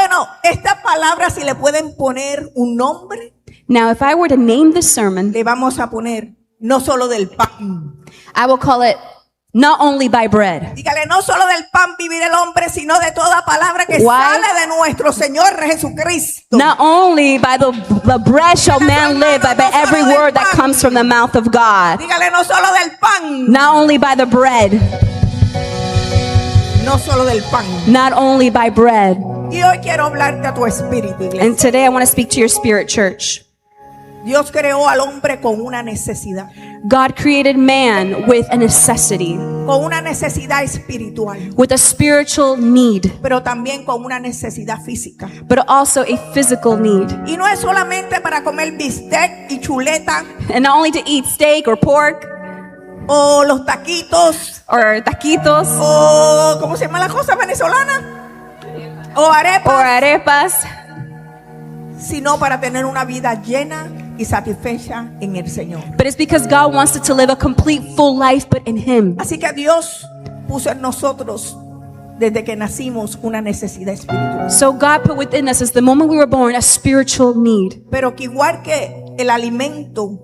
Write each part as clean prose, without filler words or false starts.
Bueno, esta palabra, si le pueden poner un nombre, Now, if I were to name this sermon, le vamos a poner no solo del pan. I will call it Not Only by Bread. Dígale, no solo del pan vivir el hombre, sino de toda palabra que Why? sale de nuestro Señor Jesucristo. Not only by the bread shall man live, but by every word that comes from the mouth of God. Dígale, no solo del pan. Not only by the bread, No solo del pan. not only by bread. Y hoy quiero hablarte a tu espíritu, iglesia. And today I want to speak to your spirit, church. Dios creó al hombre con una necesidad. God created man with a necessity, Con una necesidad espiritual. with a spiritual need, Pero también con una necesidad física. but also a physical need. Y no es solamente para comer bistec y chuleta And not only to eat steak or pork o los taquitos or taquitos o ¿cómo se llama la cosa venezolana? O or arepa, arepas, sino para tener una vida llena y satisfecha en el Señor. but it's because God wants us to live a complete, full life, but in Him. Así que Dios puso en nosotros desde que nacimos una necesidad espiritual. So God put within us, as the moment we were born, a spiritual need. Pero que igual que el alimento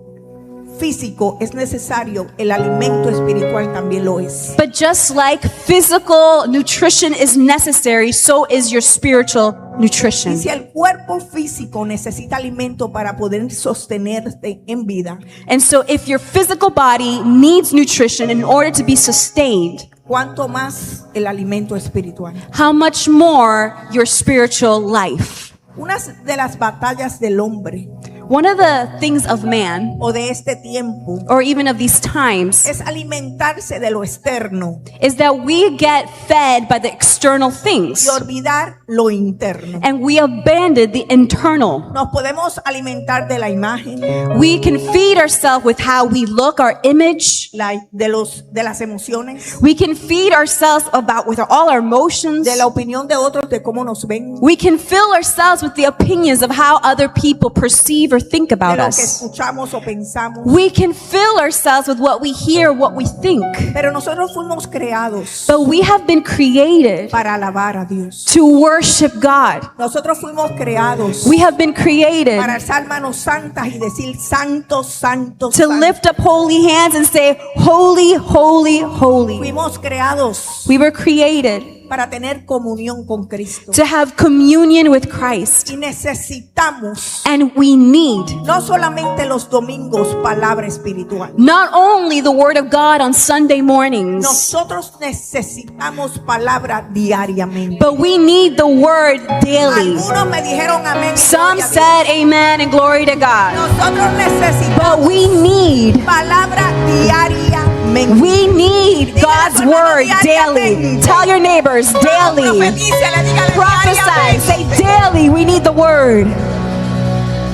físico es necesario, el alimento espiritual también lo es. But just like physical nutrition is necessary, so is your spiritual Y nutrition. si el cuerpo físico necesita alimento para poder sostenerse en vida, And so if your physical body needs nutrition in order to be sustained, ¿cuánto más el alimento espiritual? how much more your spiritual life? Una de las batallas del hombre One of the things of man, o de este tiempo or even of these times, es alimentarse de lo externo is that we get fed by the external y things olvidar lo interno. and we abandon the internal. Nos podemos alimentar de la imagen, We can feed ourselves with how we look, our image. de las emociones, We can feed ourselves about with all our emotions. de la opinión de otros, de cómo nos ven, We can fill ourselves with the opinions of how other people perceive or think de about lo que us. escuchamos o pensamos. We can fill ourselves with what we hear, what we think. Pero nosotros fuimos creados But we have been created para alabar a Dios. to worship God. Nosotros fuimos creados We have been created para alzar manos santas y decir santo, santo, to santo. lift up holy hands and say, holy, holy, holy. Fuimos creados We were created para tener comunión con Cristo. to have communion with Christ. Y necesitamos And we need no solamente los domingos palabra espiritual. not only the word of God on Sunday mornings, Nosotros necesitamos palabra diariamente. but we need the word daily. Algunos me dijeron amén. Some gloria a Dios. said amen and glory to God. Nosotros But necesitamos we need, palabra diariamente. we need God's word daily. Tell your neighbors daily. Profetícele, dígale Prophesy. diariamente. Say daily, we need the word.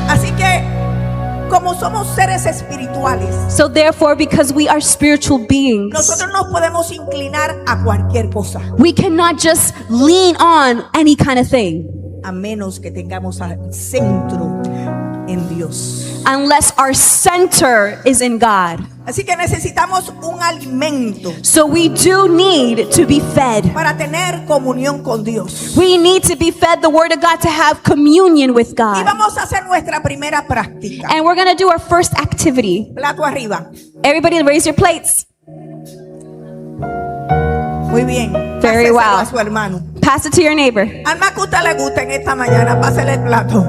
Así que, como somos seres espirituales, So therefore, because we are spiritual beings, nosotros nos podemos inclinar a cualquier cosa, we cannot just lean on any kind of thing a menos que tengamos al centro en Dios. unless our center is in God. Así que necesitamos un alimento So we do need to be fed. para tener comunión con Dios. We need to be fed the word of God to have communion with Y God. vamos a hacer nuestra primera práctica. And we're going to do our first activity. Plato arriba. Everybody raise your plates. Muy bien. Very Páseselo well. a su hermano. Pass it to your neighbor. Al más que a usted le gusta en esta mañana, pásele el plato.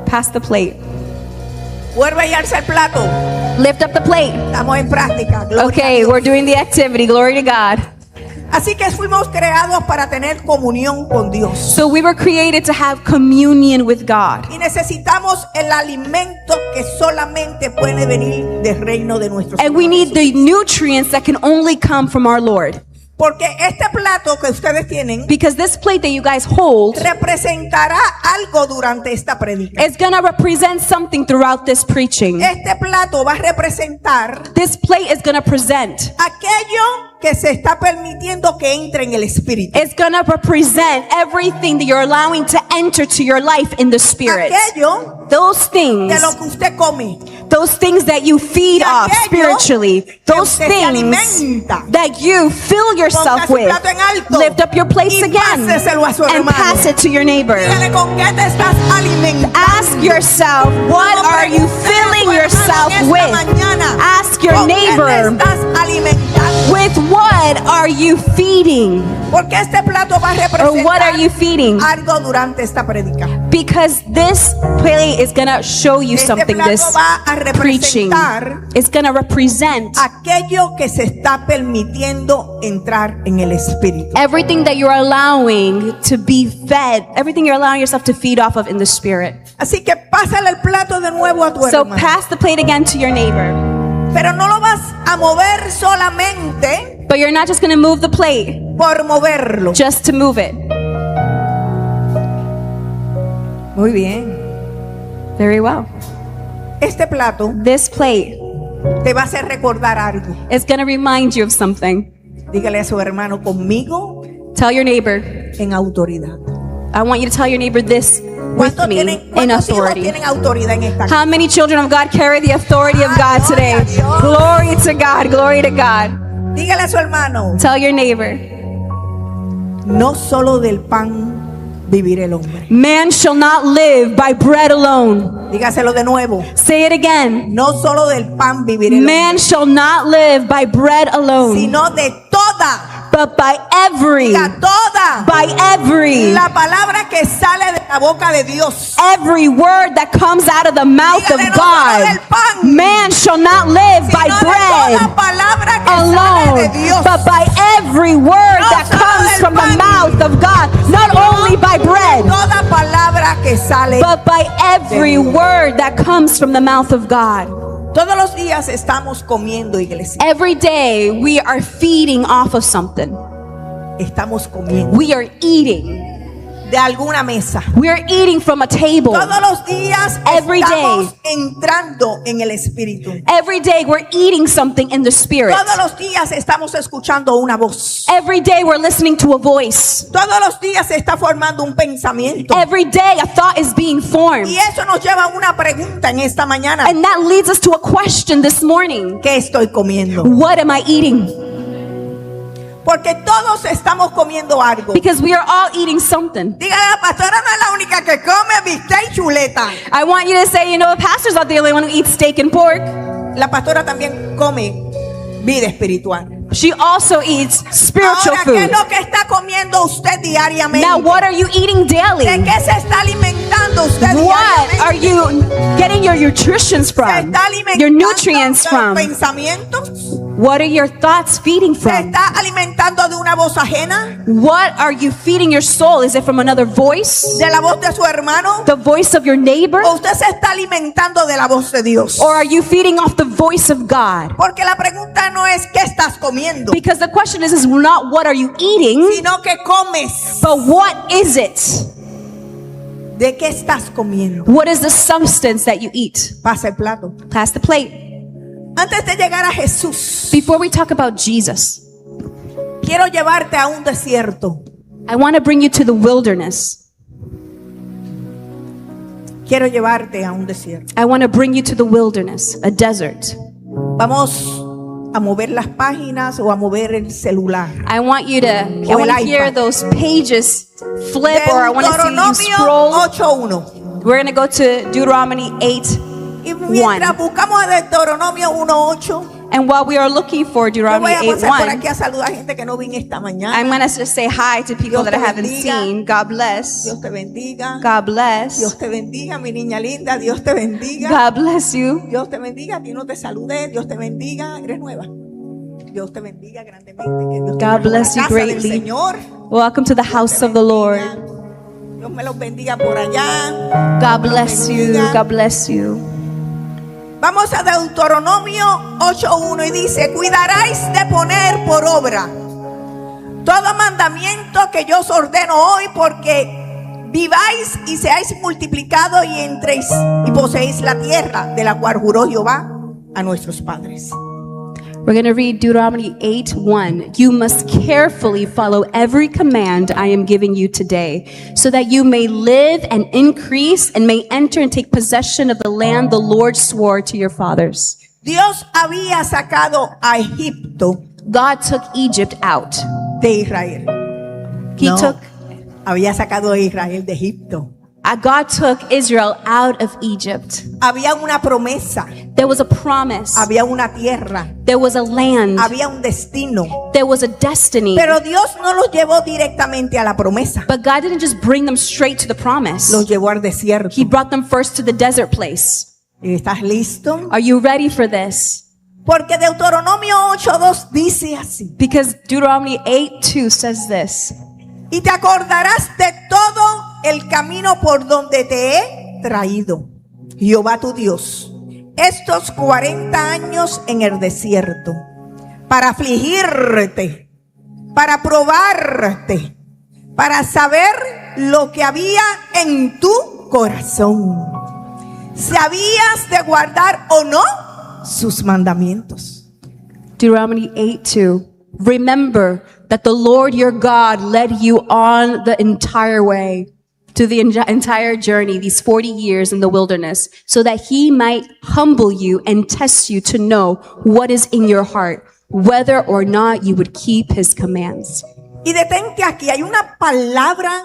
Pass the plate. Vuelve y alza el plato. Lift up the plate. Estamos en práctica. Gloria a Okay, Dios. we're doing the activity. Glory to God. Así que fuimos creados para tener comunión con Dios. So we were created to have communion with God. Y necesitamos el alimento que solamente puede venir del reino de nuestro And Señor we need the Jesucristo. nutrients that can only come from our Lord. Porque este plato que ustedes tienen Because this plate that you guys hold representará algo durante esta predica. is going to represent something throughout this preaching. Este plato va a representar This plate is going to present. aquello que se está permitiendo que entre en el espíritu. It's going to represent everything that you're allowing to enter to your life in the spirit. Aquello Those things de lo que usted come. those things that you feed off spiritually, those que se things alimenta. that you fill yourself Ponga su with, plato en alto lift up your plates y again páseselo a su and hermano. pass it to your neighbor. Dígale, ¿con qué te estás alimentando? Ask yourself, what are you filling yourself with? Ask your ¿Con qué te neighbor, estás alimentando? with what are you feeding? Porque este plato va a Or what are you representar feeding? algo durante esta prédica. Because this plate is going to show you Este something, plato this va a preaching. representar It's going to represent aquello que se está permitiendo entrar en el espíritu. everything that you're allowing to be fed, everything you're allowing yourself to feed off of in the spirit. Así que pásale el plato de nuevo a tu So hermano. pass the plate again to your neighbor. Pero no lo vas a mover solamente But you're not just going to move the plate por moverlo. just to move it. Muy bien. Very well. Este plato This plate te va a hacer recordar algo. is going to remind you of something. Dígale a su hermano, conmigo Tell your neighbor. en autoridad. I want you to tell your neighbor this with ¿Cuántos me tienen- in cuántos hijos authority. tienen autoridad en esta casa? How many children of God carry the authority of God today? Glory to God. Glory to God. Dígale a su hermano, Tell your neighbor. no solo del pan vivirá el hombre. Man shall not live by bread alone. Dígaselo de nuevo. Say it again. No solo del pan vivirá el Man shall not live by bread hombre, alone, sino de toda, but by every, la palabra que sale de la boca de Dios. every word that comes out of the mouth of Dígale, no solo del God. pan, Man shall not live by sino de bread toda palabra que sale alone, de Dios. but by every word that solo comes del from the pan, mouth of God. Not only by bread, Toda palabra que sale. but by every word that comes from the mouth of God. Todos los días estamos comiendo, iglesia. Every day we are feeding off of something. Estamos comiendo We are eating. de alguna mesa. We are eating from a table. Todos los días Every estamos entrando en el espíritu. Every day we're eating something in the spirit. Todos los días estamos escuchando una voz. Every day we're listening to a voice. Todos los días se está formando un pensamiento. Every day a thought is being formed. Y eso nos lleva a una pregunta en esta mañana. And that leads us to a question this morning. ¿Qué estoy comiendo? What am I eating? Porque todos estamos comiendo algo. Because we are all eating something. Dígale, la pastora no es la única que come bistec y chuleta. I want you to say, you know, the pastor's not the only one who eats steak and pork. La pastora también come vida espiritual. She also eats spiritual Ahora, ¿qué es food. lo que está comiendo usted diariamente? Now, what are you eating daily? ¿De qué se está alimentando usted What diariamente? are you getting your nutritions ¿Se from? está alimentando Your nutrients de from? pensamientos? What are your thoughts feeding ¿Se from? está alimentando de una voz ajena? What are you feeding your soul? Is it from another voice? ¿De la voz de su hermano? The voice of your neighbor? ¿O usted se está alimentando de la voz de Dios? Or are you feeding off the voice of God? Porque la pregunta no es qué estás comiendo, Because the question is not what are you eating, sino qué comes. but what is it? ¿De qué estás comiendo? What is the substance that you eat? Pasa el plato. Pass the plate. Antes de llegar a Jesús, Before we talk about Jesus, quiero llevarte a un desierto. I want to bring you to the wilderness. Quiero llevarte a un desierto. I want to bring you to the wilderness, a desert. Vamos a mover las páginas o a mover el celular. I want you to, I O want el to hear iPad. those pages flip, or I want to see you Deuteronomio scroll. 8:1. We're going to go to Deuteronomy 8. Y mientras buscamos a Deuteronomio 1:8, And while we are looking for yo Deuteronomy voy a pasar por 8:1, aquí a saludar a gente que no vine esta mañana. I'm going to just say hi to people Dios that I te haven't bendiga. seen. God bless. Dios te bendiga. God bless. Dios te bendiga, mi niña linda. Dios te bendiga. God bless you. Dios te bendiga. A ti no te saludé. Dios te bendiga. Eres nueva. Dios te bendiga grandemente. Que Dios te God bendiga. bless La you casa del greatly. Señor. Welcome to the house of the Lord. Dios me los bendiga por allá. God bless you. God bless you. Vamos a Deuteronomio 8:1 y dice: cuidaráis de poner por obra todo mandamiento que yo os ordeno hoy, porque viváis y seáis multiplicados y entréis y poseéis la tierra de la cual juró Jehová a nuestros padres. We're going to read Deuteronomy 8:1. You must carefully follow every command I am giving you today, so that you may live and increase and may enter and take possession of the land the Lord swore to your fathers. Dios había sacado a Egipto God took Egypt out. de Israel. He No, took había sacado a Israel de Egipto. God took Israel out of Egypt. Había una promesa, There was a promise. había una tierra, There was a land. había un destino. There was a destiny. Pero Dios no los llevó directamente a la promesa, But God didn't just bring them straight to the promise. los llevó al desierto. He brought them first to the desert place. ¿Estás listo? Are you ready for this? Porque Deuteronomio 8:2 dice así: Because Deuteronomy 8:2 says this. y te acordarás de todo el camino por donde te he traído, Jehová tu Dios, estos 40 años en el desierto, para afligirte, para probarte, para saber lo que había en tu corazón, si habías de guardar o no sus mandamientos. Deuteronomy 8:2. Remember that the Lord your God led you on the entire way, to the entire journey, these 40 years in the wilderness, so that he might humble you and test you to know what is in your heart, whether or not you would keep his commands. Y detente aquí, hay una palabra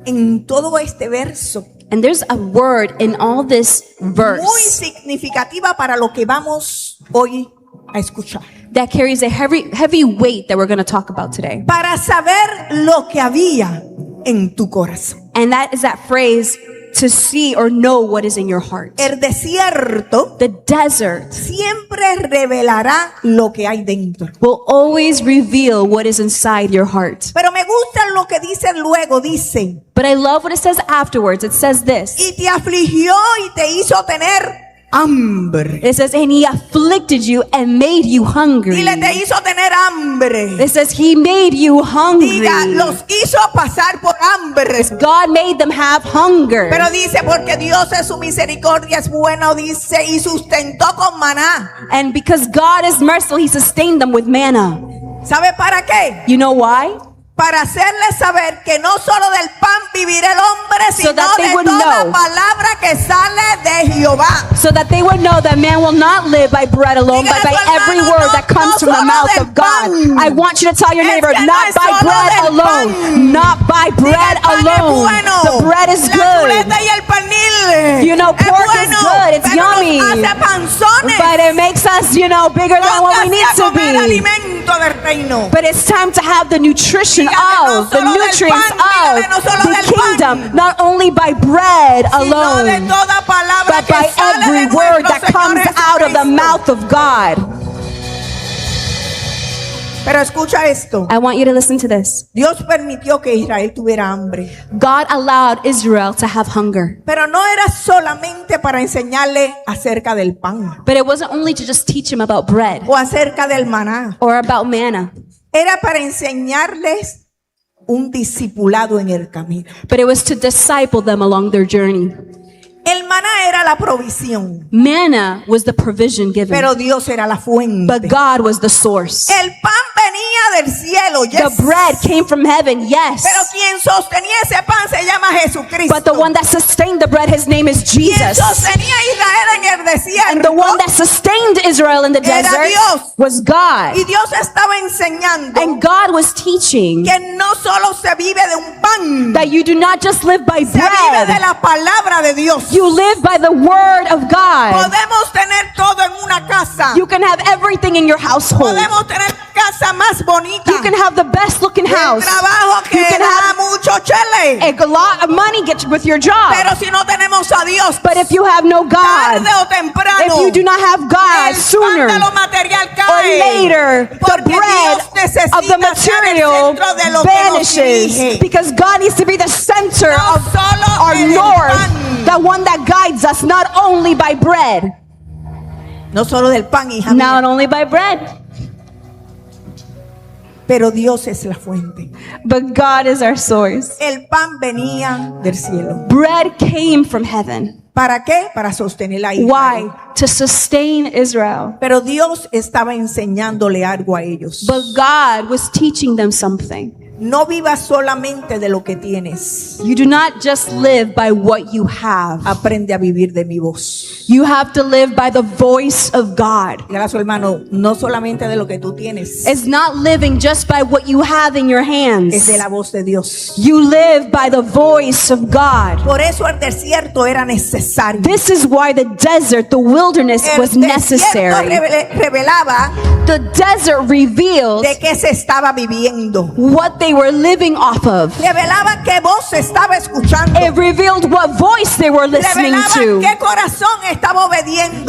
en todo este verso And there's a word in all this muy verse significativa para lo que vamos hoy a escuchar. that carries a heavy weight that we're going to talk about today. Para saber lo que había en tu corazón. And that is that phrase, to see or know what is in your heart. El desierto The desert siempre revelará lo que hay dentro. will always reveal what is inside your heart. Pero me gusta lo que dice luego, dice, But I love what it says afterwards. It says this. y te afligió y te hizo tener hambre. It says, and he afflicted you and made you hungry. Dile, te hizo tener hambre. It says, he made you hungry. Diga, los hizo pasar por hambre. God made them have hunger. Pero dice, porque Dios es su misericordia, es bueno, dice, y sustentó con maná. And because God is merciful, he sustained them with manna. ¿Sabe para qué? You know why? Para hacerles saber que no solo del pan vivirá el hombre, So sino that they de would toda know. palabra que sale de Jehová. So that they would know that man will not live by bread alone, but by every word that comes from the mouth of God. I want you to tell your neighbor, not by bread alone, not by bread alone. The bread is La good. chuleta y el pernil. You know, es pork is bueno, good, it's pero nos yummy. hace panzones. But it makes us, bigger than what we Póngase need a to comer be. alimento del reino. But it's time to have the nutrition Dígame, no of, the solo del nutrients pan, dígame, no of solo the del pan. kingdom, not only by bread Sino de alone, toda palabra but que by sale every de word nuestro that comes Señor out of the Jesucristo. mouth of God. Pero escucha esto. I want you to listen to this. Dios permitió que Israel tuviera hambre. God allowed Israel to have hunger. Pero no era solamente para enseñarle acerca del pan But it wasn't only to just teach him about bread o acerca del maná. or about manna, Era para enseñarles un discipulado en el camino. but it was to disciple them along their journey. El maná era la provisión, Manna was the provision given, pero Dios era la fuente. but God was the source. El pan venía del cielo, The yes. bread came from heaven, yes. Pero quien sostenía ese pan se llama Jesucristo. But the one that sustained the bread, his name is Quien Jesus. sostenía a Israel en el desierto. And the one that sustained Israel in the Era desert Dios. was God. Y Dios estaba enseñando And God was teaching que no solo se vive de un pan, that you do not just live by se vive de bread, la palabra de Dios. you live by the word of God. Podemos tener todo en una casa. You can have everything in your household. Podemos tener la casa más bonita. You can have the best looking El house. trabajo que You can da have mucho chele. a lot of money get with your job. Pero si no tenemos a Dios, But if you have no God, tarde o temprano, if you do not have God, el sooner pan de lo material or cae. later, the Porque bread Dios necesita of the material ser el centro de lo que nos vanishes dirige. because God needs to be the center No of solo our en el north, pan. the one that guides us, not only by bread, No solo del pan, hija not mía, only by bread, pero Dios es la fuente. but God is our source. El pan venía del cielo. Bread came from heaven. ¿Para qué? Para sostener a Israel. Why? To sustain Israel. Pero Dios estaba enseñándole algo a ellos. But God was teaching them something. No vivas solamente de lo que tienes. You do not just live by what you have. Aprende a vivir de mi voz. You have to live by the voice of God. Dígale a su hermano, no solamente de lo que tú tienes. It's not living just by what you have in your Es hands. de la voz de Dios. You live by the voice of God. Por eso el desierto era necesario. This is why the desert, the wilderness was El desierto necessary. revelaba The desert reveals de qué se estaba viviendo. what they were living off of. Revelaba qué voz se estaba escuchando. It revealed what voice they were listening Revelaba to. qué corazón estaba It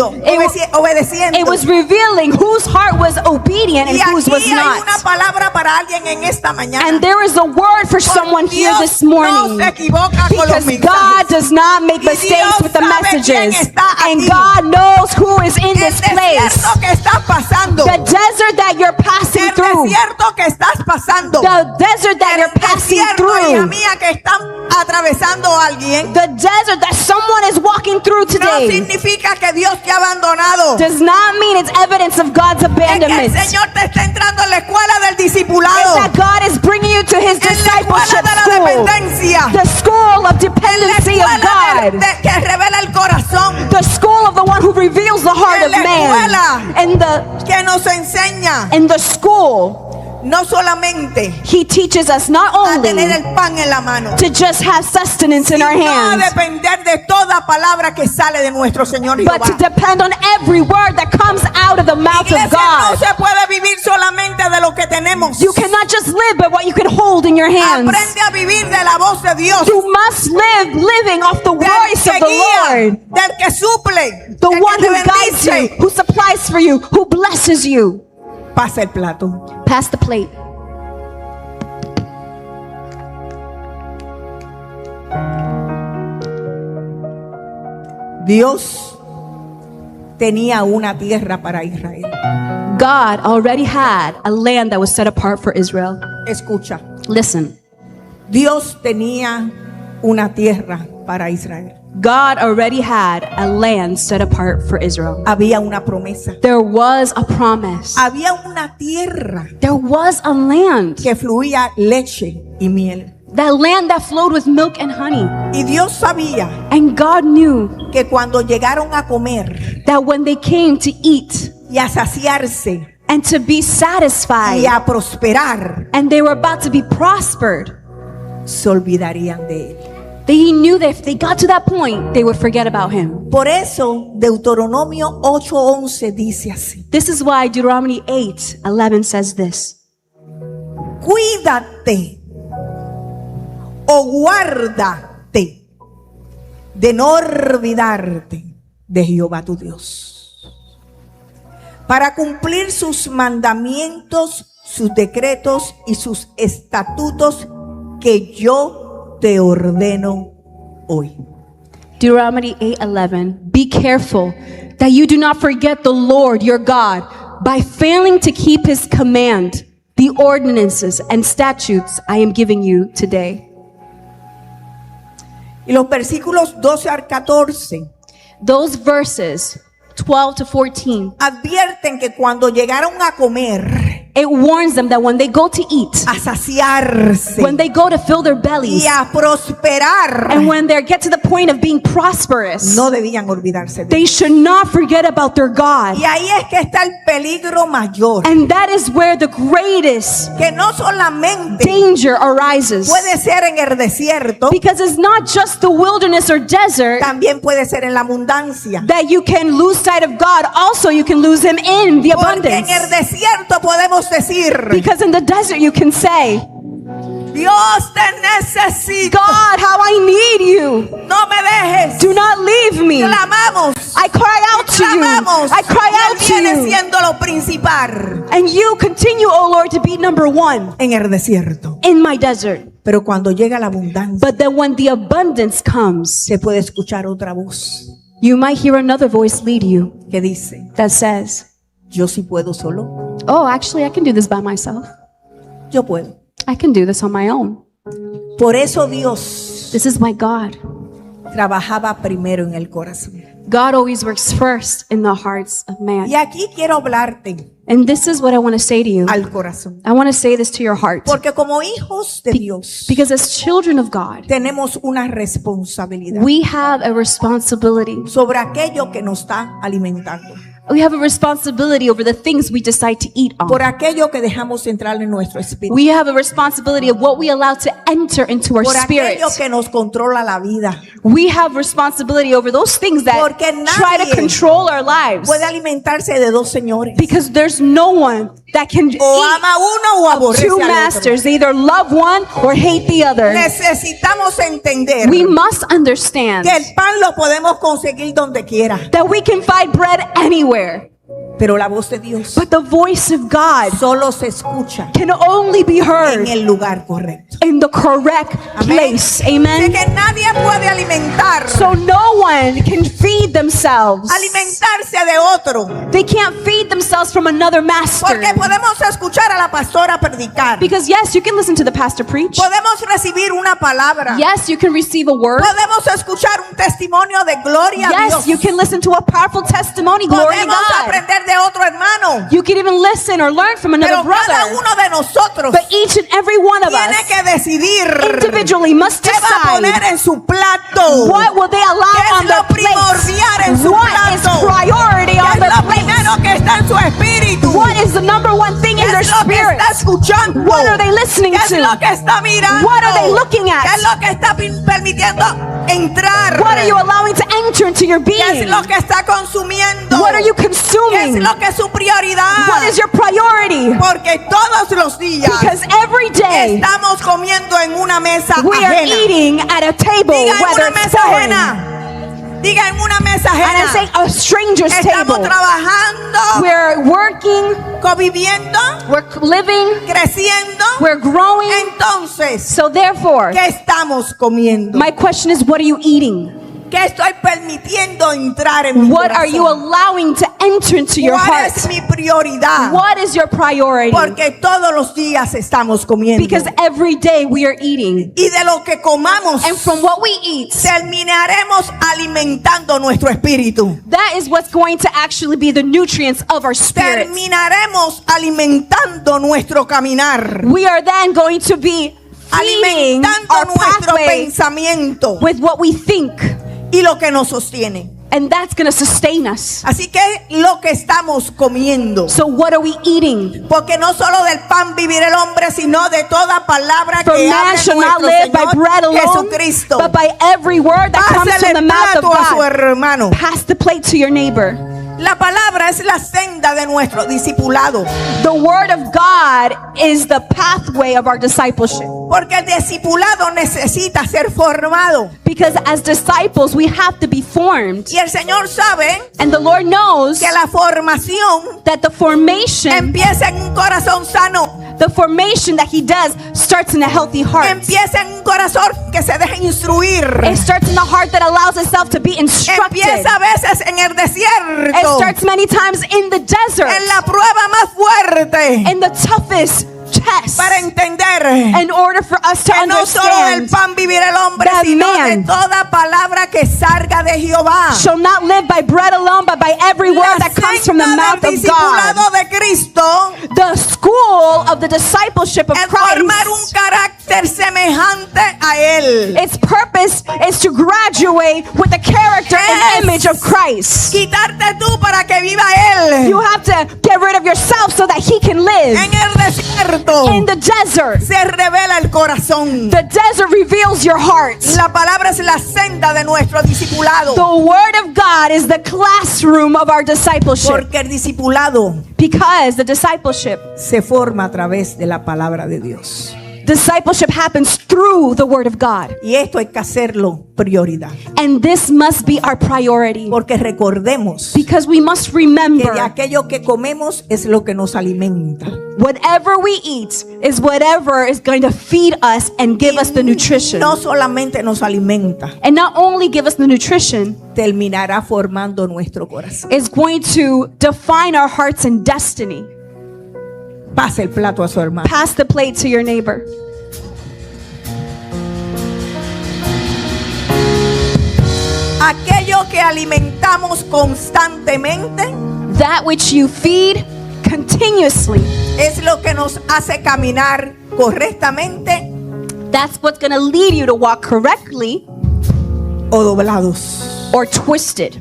obedeciendo. was revealing whose heart was obedient and Y whose was aquí hay una not. palabra para alguien en esta mañana. And there is a word for someone here Dios this no morning. se equivoca con los Because God mensajes. does not make Y mistakes Dios with the sabe quién messages. está And aquí. God knows who is in El this place. desierto que estás pasando. The desert that you're passing El through. desierto que estás pasando. The desert that you're passing Desierto, hija through. mía, que están atravesando a alguien. The desert that someone is walking through No today significa que Dios te ha abandonado. does not mean it's evidence of God's Es que el abandonment. Señor te está entrando en la escuela del It's discipulado. that God is bringing you to His En la escuela discipleship de la school. dependencia. The school of La dependency of escuela God. que revela el corazón. The school of the one who reveals the heart En of la man. escuela. Que nos enseña In the school, no solamente He teaches us not a tener only el pan en la mano, to just have sustenance in our sino a hands, depender de toda palabra que sale de nuestro Señor but to Jehová. depend on every word that comes out of the mouth of Iglesia, no God. se puede vivir solamente de lo que tenemos. You cannot just live by what you can hold in your hands. Aprende a vivir de la voz de Dios, You must live living off the del voice que of the guía, Lord. del que suple, The del one que who te guides you, bendice. who supplies for you, who blesses you. Pasa el plato. Pass the plate. Dios tenía una tierra para Israel. God already had a land that was set apart for Israel. Escucha, Listen, Dios tenía una tierra para Israel. God already had a land set apart for Israel. Había una promesa. There was a promise. Había una tierra There was a land. que fluía leche y miel. That land that flowed with milk and honey. Y Dios sabía And God knew que cuando llegaron a comer that when they came to eat y a saciarse and to be satisfied y a prosperar, and they were about to be prospered, se olvidarían de él. they knew that if they got to that point, they would forget about Him. Por eso Deuteronomio 8:11 dice así: This is why Deuteronomy 8:11 says this. Cuídate o guárdate de no olvidarte de Jehová tu Dios, para cumplir sus mandamientos, sus decretos y sus estatutos que yo te ordeno hoy. Deuteronomy 8:11. Be careful that you do not forget the Lord your God by failing to keep His command, the ordinances and statutes I am giving you today. Y los versículos 12 al 14 Those verses 12 to 14, advierten que cuando llegaron a comer, it warns them that when they go to eat, a saciarse when they go to fill their bellies, y a prosperar, and when they get to the point of being prosperous, no debían olvidarse de él. they should not forget about their God. Y ahí es que está el peligro mayor, And that is where the greatest que no solamente danger arises. puede ser en el desierto, Because it's not just the wilderness or desert también puede ser en la abundancia. that you can lose sight of God. Also, you can lose Him in the Porque en abundance. el desierto podemos decir: Because in the desert, you can say, Dios te necesito, God, how I need you. no me dejes. Do not leave me. Clamamos, I cry out to you. clamamos, I cry y out Él to viene you. siendo lo principal And you continue, oh Lord, to be number one en el desierto. in my desert. Pero cuando llega la abundancia, But then when the abundance comes, se puede escuchar otra voz you might hear another voice lead you que dice: that says, yo sí puedo solo, oh, actually, I can do this by myself. yo puedo. I can do this on my own. Por eso Dios This is why God trabajaba primero en el corazón. God always works first in the hearts of man. Y aquí quiero hablarte And this is what I want to say to you. al corazón. I want to say this to your heart. Porque como hijos de Dios, Because as children of God, tenemos una responsabilidad we have a responsibility. sobre aquello que nos está alimentando, We have a responsibility over the things we decide to eat on. por aquello que dejamos entrar en nuestro espíritu, We have a responsibility of what we allow to enter into our por spirit. aquello que nos controla la vida. We have responsibility over those things that Porque try to nadie control our lives. Puede alimentarse de dos señores. Because there's no one that can O eat ama uno o aborrece two al otro. masters. They either love one or hate the other. Necesitamos entender We must understand que el pan lo podemos conseguir donde quiera, that we can find bread anywhere, pero la voz de Dios but the voice of God solo se escucha can only be en heard el lugar correcto. in the correct place. De Amen. que nadie puede alimentar, So no one can feed themselves. alimentarse de otro, They can't feed themselves from another master. porque podemos escuchar a la pastora predicar, Because yes, you can listen to the pastor preach. podemos recibir una palabra, Yes, you can receive a word. podemos escuchar un testimonio de gloria a Yes, Dios, you can listen to a powerful testimony. Glory to podemos God. aprender de otro hermano, You can even listen or learn from another pero cada brother. uno de nosotros But each and every one of tiene us que decidir individually must qué va a poner decide en su plato, what will they qué allow on es their lo primordial en plate. su What is plato, priority qué on es their lo plate. primero que está en su espíritu, What is the number one thing qué in their es lo que spirit? está escuchando, What are they listening qué es to? lo que está mirando, What are they looking at? qué es lo que está permitiendo entrar, What are you allowing to enter into your qué es being? lo que está consumiendo, What are you qué es consuming? lo que es su prioridad, What is your priority? porque todos los días Because every day estamos comiendo en una mesa we are ajena. eating at a table, Diga en whether una it's mesa foreign. ajena. Diga en una mesa And I'm saying ajena. a stranger's Estamos table. trabajando, We're working, conviviendo, we're living, creciendo. we're growing. Entonces, So therefore, ¿qué estamos comiendo? my question is, what are you eating? ¿Qué estoy permitiendo entrar en mi What are you corazón? allowing to enter into your ¿Cuál heart? es mi prioridad? What is your priority? Porque todos los días estamos comiendo. Because every day we are eating. Y de lo que comamos, And from what we eat, terminaremos alimentando nuestro espíritu. that is what's going to actually be the nutrients of our spirit. Terminaremos alimentando nuestro caminar. We are then going to be feeding Alimentando our nuestro pathway pensamiento with what we think. y lo que nos sostiene. And that's going to sustain us. Así que lo que estamos comiendo. So what are we eating? Porque no solo del pan vivirá el hombre, sino de toda palabra For que man hable shall not nuestro live by Señor bread alone, Jesucristo. but by every word that comes Pásale from the el mouth of plato a su God. hermano. Pass the plate to your neighbor. La palabra es la senda de nuestro discipulado. The word of God is the pathway of our discipleship. Porque el discipulado necesita ser formado. Because as disciples, we have to be formed. Y el Señor sabe And the Lord knows que la formación that the formation empieza en un corazón sano. that He does starts in a healthy heart. Empieza en un corazón que se deja instruir. It starts in the heart that allows itself to be instructed. Empieza a veces en el It desierto. starts many times in the desert, En la prueba más fuerte. in the toughest test, Para entender in order for us to que no solo del understand pan vivirá el hombre, that sino de man toda palabra que salga de Jehová. shall not live by bread alone, but by every word that comes from the senda mouth del of God. discipulado de Cristo The school of the discipleship of es formar un Christ, carácter semejante a Él. its purpose is to graduate with the character Yes. and image of Christ. Quitarte tú para que viva Él. You have to get rid of yourself so that He can live. En el desierto In the desert, se revela el corazón. the desert reveals your heart. La palabra es la senda de nuestro discipulado. The word of God is the classroom of our discipleship. Porque el discipulado Because the discipleship se forma a través de la palabra de Dios. happens through the word of God. Y esto hay que hacerlo prioridad. And this must be our priority. Porque recordemos Because we must que de remember aquello que comemos es lo que nos alimenta. whatever we eat is whatever is going to feed us and give us the nutrition. No solamente nos alimenta, And not only give us the nutrition, terminará formando nuestro corazón. it's going to define our hearts and destiny. Pase el plato a su hermano. Pass the plate to your neighbor. aquello que alimentamos constantemente, that which you feed continuously, es lo que nos hace caminar correctamente that's what's going to lead you to walk correctly o doblados. or twisted.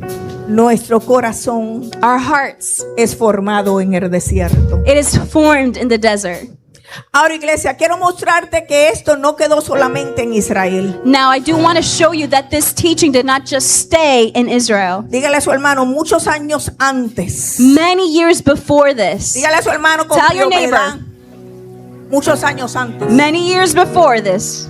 Nuestro corazón Our hearts, es formado en el desierto. it is formed in the desert. Ahora, iglesia, quiero mostrarte que esto no quedó solamente en Israel. Now, I do want to show you that this teaching did not just stay in Israel. Dígale a su hermano, muchos años antes. Many years before this, Dígale a su hermano con Tell your propiedad, muchos años antes. many years before this,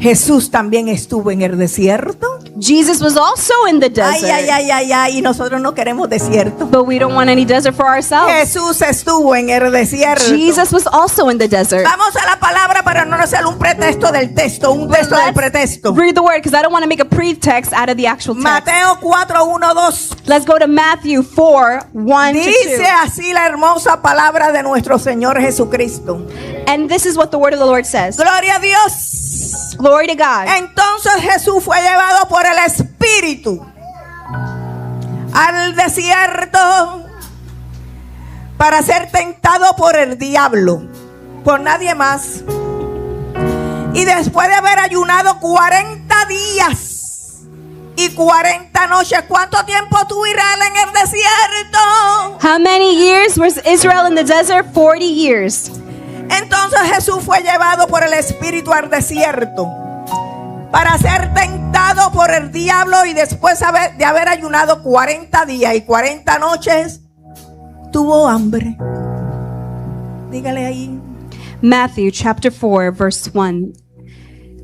Jesús también estuvo en el desierto. Jesus was also in the Ay, ay, desert. ay, ay, ay. Y nosotros no queremos desierto. But we don't want any desert for ourselves. Jesús estuvo en el desierto. Jesus was also in the desert. Vamos a la palabra para no hacer un pretexto del texto, un texto del pretexto. Read the word because I don't want to make a pretext out of the actual text. Mateo 4, 1, 2. Let's go to Matthew 4, 1 to 2. Dice así la hermosa palabra de nuestro Señor Jesucristo. And this is what the word of the Lord says. Gloria a Dios. Glory to God. Entonces Jesús fue llevado por el Espíritu al desierto para ser tentado por el diablo, por nadie más. Y después de haber ayunado 40 días y 40 noches, ¿cuánto tiempo tuvo Israel en el desierto? How many years was Israel in the desert? 40 years. Entonces Jesús fue llevado por el Espíritu al desierto para ser tentado por el diablo, y después de haber ayunado 40 días y 40 noches, tuvo hambre. Dígale ahí. Matthew chapter 4, verse 1.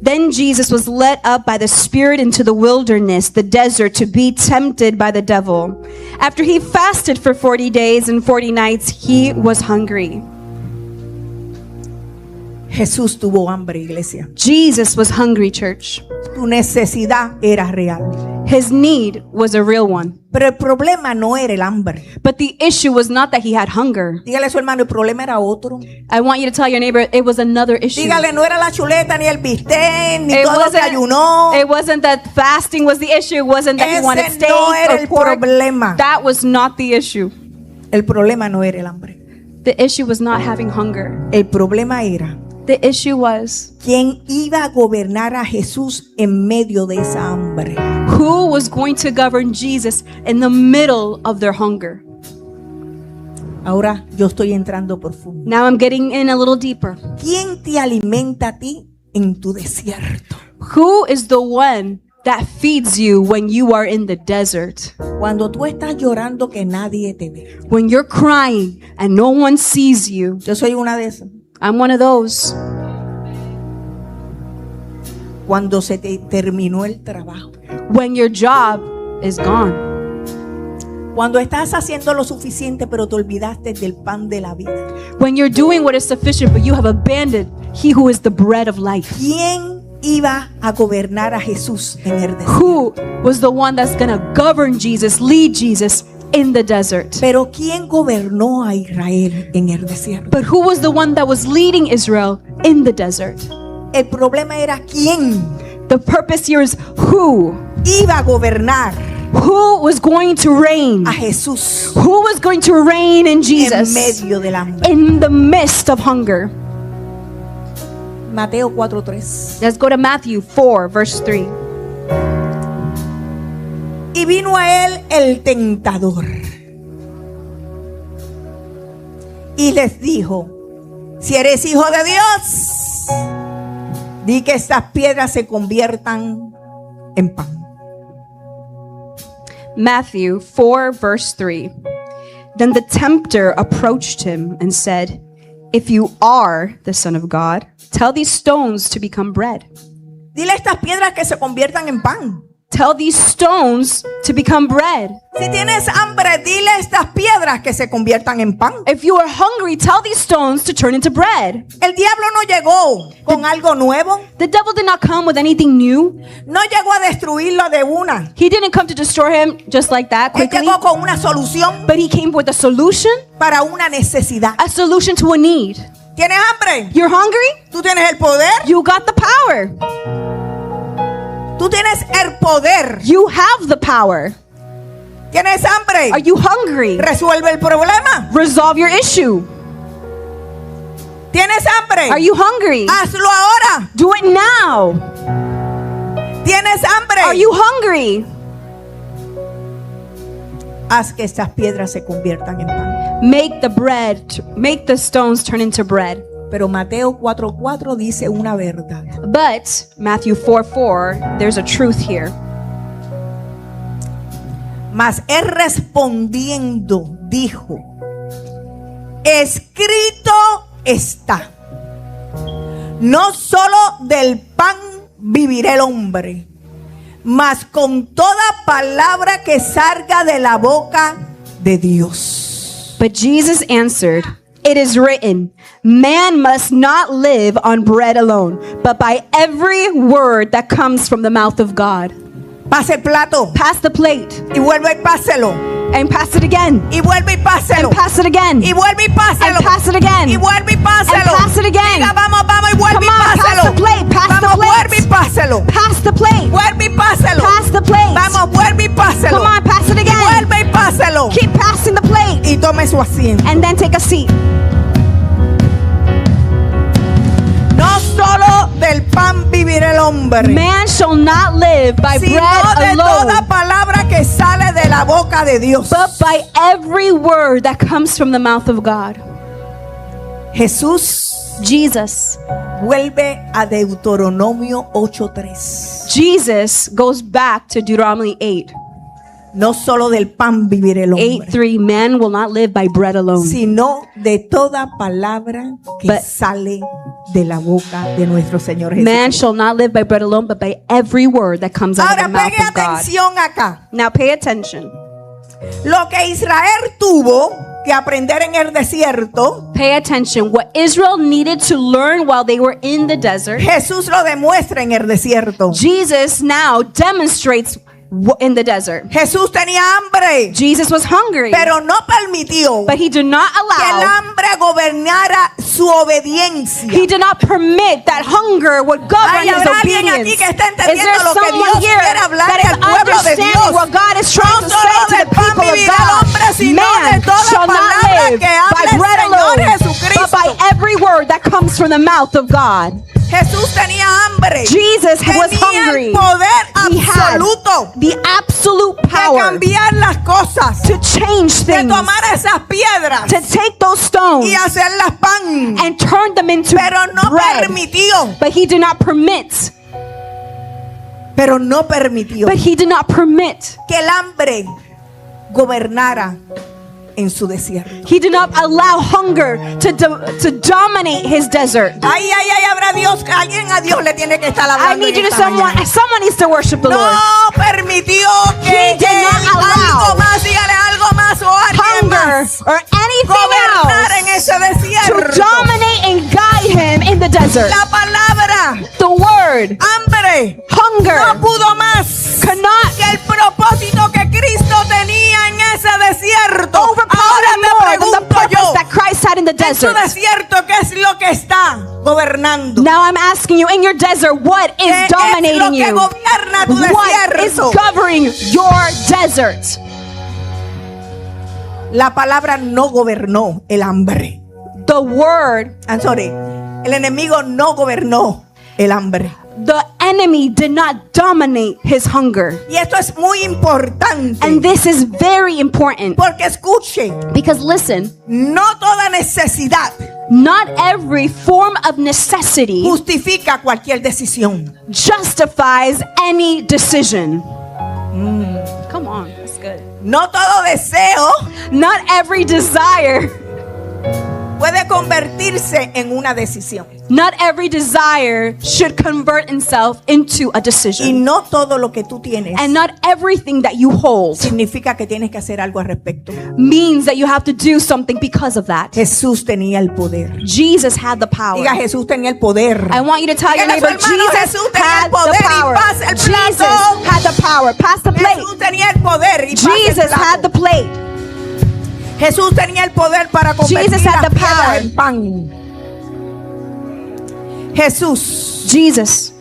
Then Jesus was led up by the Spirit into the wilderness, the desert, to be tempted by the devil. After he fasted for 40 days and 40 nights, he was hungry. Jesús tuvo hambre, iglesia. Jesus was hungry, church. Tu necesidad era real. His need was a real one. Pero el problema no era el hambre. But the issue was not that he had hunger. Dígale a su hermano, el problema era otro. I want you to tell your neighbor it was another issue. Dígale, no era la chuleta, ni el bistec, ni todo lo que ayunó. It wasn't that fasting was the issue. It wasn't that he wanted Ese steak no era or el pork. problema. That was not the issue. El problema no era el hambre. The issue was not having hunger. El problema era The issue was quién iba a gobernar a Jesús en medio de esa hambre. who was going to govern Jesus in the middle of their hunger. Ahora yo estoy entrando profundo. Now I'm getting in a little deeper. ¿Quién te alimenta a ti en tu desierto? Who is the one that feeds you when you are in the desert? Cuando tú estás llorando que nadie te ve. When you're crying and no one sees you. Yo soy una de esas. I'm one of those. Cuando se te terminó el trabajo. When your job is gone. Cuando estás haciendo lo suficiente pero te olvidaste del pan de la vida. When you're doing what is sufficient but you have abandoned He who is the bread of life. ¿Quién iba a gobernar a Jesús en el desierto? Who was the one that's going to govern Jesus, lead Jesus in the desert? Pero ¿quién gobernó a Israel en el desierto? But who was the one that was leading Israel in the desert? El problema era quién The purpose here is who? iba a gobernar Who was going to reign? a Jesús Who was going to reign in en Jesus medio del hambre. in the midst of hunger? Mateo 4:3. Let's go to Matthew 4, verse 3. Y vino a él el tentador y les dijo: si eres hijo de Dios, di que estas piedras se conviertan en pan. Matthew 4, verse 3. Then the tempter approached him and said, if you are the Son of God, tell these stones to become bread. Dile a estas piedras que se conviertan en pan. Tell these stones to become bread. Si tienes hambre, dile a estas piedras que se conviertan en pan. If you are hungry, tell these stones to turn into bread. El diablo no llegó con algo nuevo. The devil did not come with anything new. No llegó a destruirlo de una. He didn't come to destroy him just like that Él quickly. llegó con una solución But he came with a solution para una necesidad. to a need. ¿Tienes hambre? You're hungry? ¿Tú tienes el poder? You got the power. ¿Tú Tú tienes el poder. You have the power. ¿Tienes hambre? Are you hungry? Resuelve el problema. Resolve your issue. ¿Tienes hambre? Are you hungry? Hazlo ahora. Do it now. ¿Tienes hambre? Are you hungry? Haz que estas piedras se conviertan en pan. Make the stones turn into bread. Pero Mateo 4:4 dice una verdad. But Matthew 4:4, there's a truth here. Mas él respondiendo dijo: escrito está, no solo del pan vivirá el hombre, mas con toda palabra que salga de la boca de Dios. But Jesus answered, it is written, man must not live on bread alone, but by every word that comes from the mouth of God. Pase el plato Pass the plate y vuelve y páselo. and pass it again. Y vuelve y páselo. And pass it again. Y vuelve y páselo. And pass it again. Y vuelve y páselo. And pass it again. Diga, vamos y vuelve Come y on, páselo. pass the plate, pass the Vamos, plate. vuelve y páselo. Pass the plate. Vuelve y páselo. Pass the plate. Vamos, vuelve y páselo. Come on, pass it Y again. vuelve y páselo. Keep passing the plate. Y tome su asiento. And then take a seat. No solo del pan vivirá el hombre, Man shall not live by sino bread de toda alone, palabra que sale de la boca de Dios. but by every word that comes from the mouth of God. Jesús Jesus vuelve a Deuteronomio 8:3. Jesus goes back to Deuteronomy 8. No solo del pan vivirá el hombre, 8:3, man will not live by bread alone, sino de toda palabra que But- sale de la boca de nuestro Señor man Jesús. shall not live by bread alone, but by every word that comes out of Ahora the mouth pegue of God. atención acá. Now pay attention. Lo que Israel tuvo que aprender en el desierto, Pay attention. What Israel needed to learn while they were in the desert, Jesús lo demuestra en el desierto. Jesus now demonstrates in the desert. Jesús tenía hambre, Jesus was hungry, pero no permitió but he did not que el allow, hambre gobernara su obediencia. he did not permit that hunger would govern Hay his alguien aquí obedience. que está Is there entendiendo lo que someone Dios here quiere hablar that is al pueblo de understanding Dios? what God is trying No to solo say to del the pan people of vivirá el God? hombre, sino de Man toda shall not palabra live que by hable el bread Señor alone, Jesucristo. but by every word that comes from the mouth of God. Jesús tenía hambre. Jesus was tenía hungry. el poder He had absoluto the absolute de power cambiar las cosas, to change de things, tomar esas piedras to take those stones y hacerlas pan. and turn them into Pero no bread. permitió, But he did not permit, pero no permitió but he did not permit, que el hambre gobernara en su desierto. he did not allow hunger to dominate his desert. Ay, habrá Dios, alguien a Dios le tiene que estar I hablando. need en you to esta mañana. someone needs to worship the Lord. No permitió que He did not él allow algo más, dígale algo más o alguien Hunger más or anything gobernar en else ese to desierto. dominate and guide him in the desert. La palabra The word, hambre no hunger, pudo más cannot que el propósito que Cristo tenía en ese desierto. overpower Ahora more te than the pregunto purpose yo, that Christ had in the en su desert. desierto, ¿qué es lo que está gobernando? Now I'm asking you, in your desert, what ¿Qué is es lo dominating que you? gobierna tu What is desierto? governing your desert? La palabra no gobernó el hambre. The word, I'm sorry. El enemigo no gobernó el hambre. the enemy did not dominate his hunger. Y esto es muy importante. And this is very important Porque escuche, because listen, no toda necesidad not every form of necessity justifica cualquier decisión. justifies any decision. Come on, that's good. No todo deseo Not every desire, puede convertirse en una decisión. not every desire should convert itself into a Y decision. no todo lo que tú tienes And not everything that you hold significa que tienes que hacer algo al respecto. means that you have to do something because of that. Jesús tenía el poder. Jesus had the power. Diga, Jesús tenía el poder. I want you to tell your Dígale a neighbor, su hermano, Jesus Jesús tenía had el poder the y power. pasa el Jesus plato. had the power. Pass the plate. Jesús tenía el poder y pasa el Jesus plato. had the plate. Jesús tenía el poder para convertir Jesus had las the piedras power. en pan. Jesús Jesus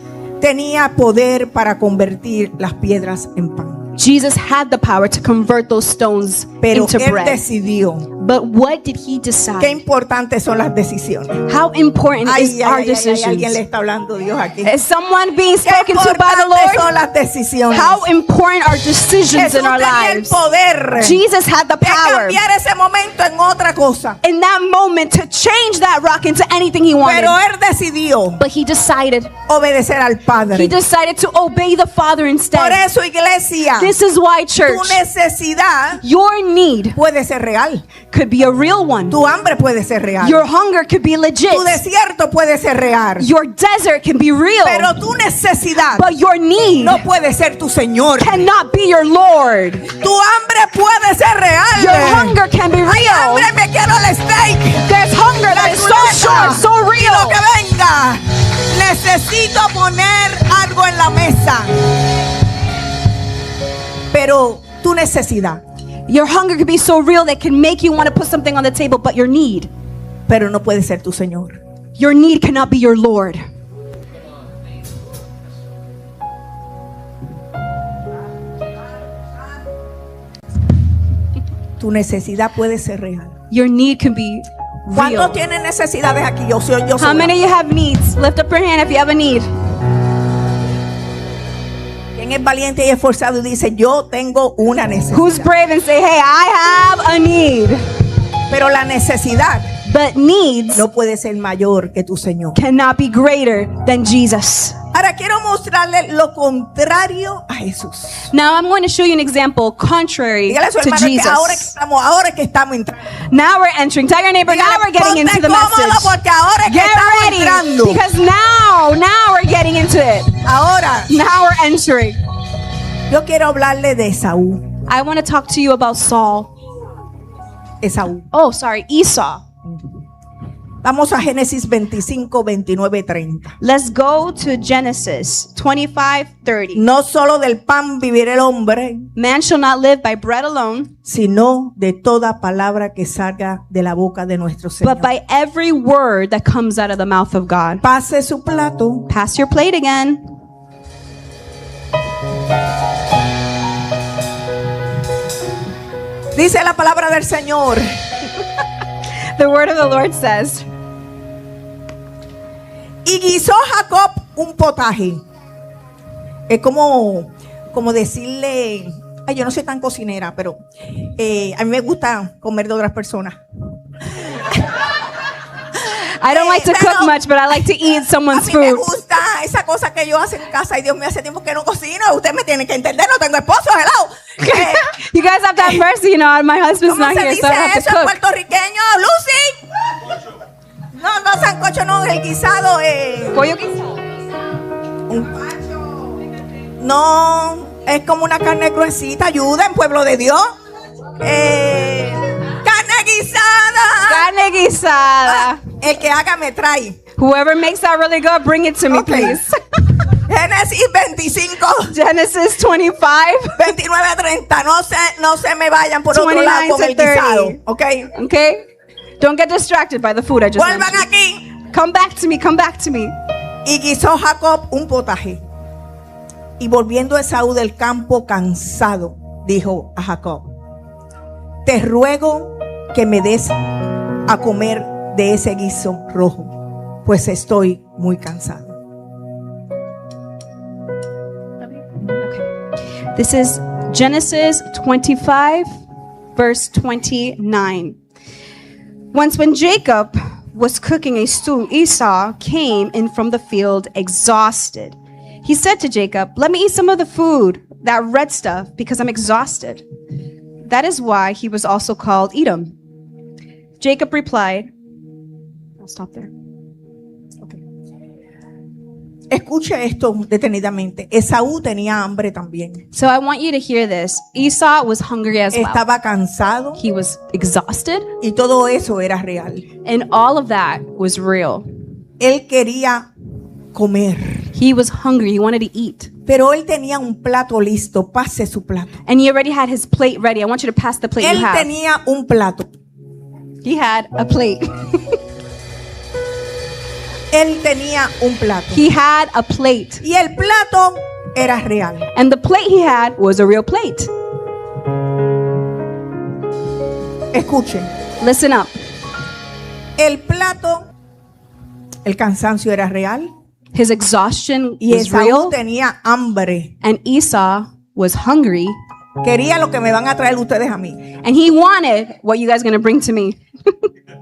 tenía poder para convertir las piedras en pan. Jesus had the power to convert those stones Pero into él bread. decidió. But what did he Qué decide? importantes son las decisiones. How important is our Alguien le decisions? está hablando Dios aquí. Is someone being Qué spoken to by the importantes Lord? son las decisiones. How important are decisions Jesús in our tenía el lives? poder Jesus had the de power cambiar ese momento en otra cosa. in that moment to change that rock into anything he wanted. Pero él decidió But he decided. obedecer al He Padre. decided to obey the Father Por instead. eso, iglesia, This is why, tu church, necesidad your need puede ser real. could be a real one. Tu hambre puede ser real. Your hunger could be legit. Tu desierto puede ser real. Your desert can be real. Pero tu necesidad But your need no puede ser tu Señor. cannot be your Lord. Tu hambre puede ser real. Your hunger can be Ay, real. hambre, me quiero el steak. There's hunger La that is so chuleta, short, so y lo real. que venga. Necesito poner algo en la mesa. Pero tu necesidad, Your hunger could be so real that can make you want to put something on the table, but your need pero no puede ser tu Señor. cannot be your Lord. Tu necesidad puede ser real. Your need can be ¿Cuántos real. tienen necesidades aquí? Yo soy How many of you have needs? Lift up your hand if you have a need. ¿Quién es valiente y esforzado y dice, yo tengo una necesidad? Who's brave and say, hey, I have a need. Pero la necesidad But needs no puede ser mayor que tu Señor. cannot be greater than Jesus. Ahora quiero mostrarle lo contrario a Jesús. Now I'm going to show you an example contrary Dígale a su to hermano que Jesus. ahora que estamos entrando. Now we're entering. Tell your neighbor, now we're getting into the cómodo message. porque ahora es que Get estamos ready, entrando. because now we're getting into it. Ahora Now we're entering. yo quiero hablarle de Esaú. I want to talk to you about Saul. Esaú. Oh, sorry, Esau. Vamos a Génesis 25, 29, 30. Let's go to Genesis 25:30. No solo del pan vivirá el hombre, Man shall not live by bread alone, sino de toda palabra que salga de la boca de nuestro Señor. but by every word that comes out of the mouth of God. Pase su plato. Pass your plate again. Dice la palabra del Señor. The word of the Lord says, Y guisó Jacob un potaje. Es como decirle, ay, yo no soy tan cocinera, pero a mí me gusta comer de otras personas. I don't like to cook much, but I like to eat A someone's mí me food. gusta esa cosa que yo hago en casa. Y Dios mío, hace tiempo que no cocino. Usted me tiene que entender, no tengo esposo, hello. You guys have to have mercy, you know, my husband's ¿Cómo not se here, dice so I have to eso en cook. puertorriqueño? Lucy. No, sancocho, no, el guisado. Pollo guisado. No, es como una carne gruesita. Ayuden, pueblo de Dios. Carne guisada. Carne guisada. El que haga me trae. Whoever makes that really good, bring it to me, Okay. please. Génesis 25, Genesis 25. 29, 30. No se me vayan por otro 29 lado con to el guisado. 30. ¿Ok? Okay? Don't get distracted by the food I just Vuelvan mentioned. aquí. Come back to me, come back to me. Y guisó Jacob un potaje. Y volviendo Esaú del campo cansado, dijo a Jacob: Te ruego que me des a comer de ese guiso rojo, pues estoy muy cansado. Okay. This is Genesis 25, verse 29. Once when Jacob was cooking a stew, Esau came in from the field exhausted. He said to Jacob, let me eat some of the food, that red stuff, because I'm exhausted. That is why he was also called Edom. Jacob replied, I'll stop there. Escuche esto detenidamente. Esaú tenía hambre también. So I want you to hear this. Esau was hungry as well. Estaba cansado He was exhausted, y todo eso era real. and all of that was real. Él quería comer, He was hungry. He wanted to eat. pero él tenía un plato listo. Pase su plato. And he already had his plate ready. I want you to pass the plate you Él have. tenía un plato. He had a plate. Él tenía un plato. He had a plate. Y el plato era real. And the plate he had was a real plate. Escuchen. Listen up. El plato, el cansancio era real. His exhaustion Y was Esaú real. tenía hambre. And Esau was hungry. Quería lo que me van a traer ustedes a mí. And he wanted what you guys are going to bring to me.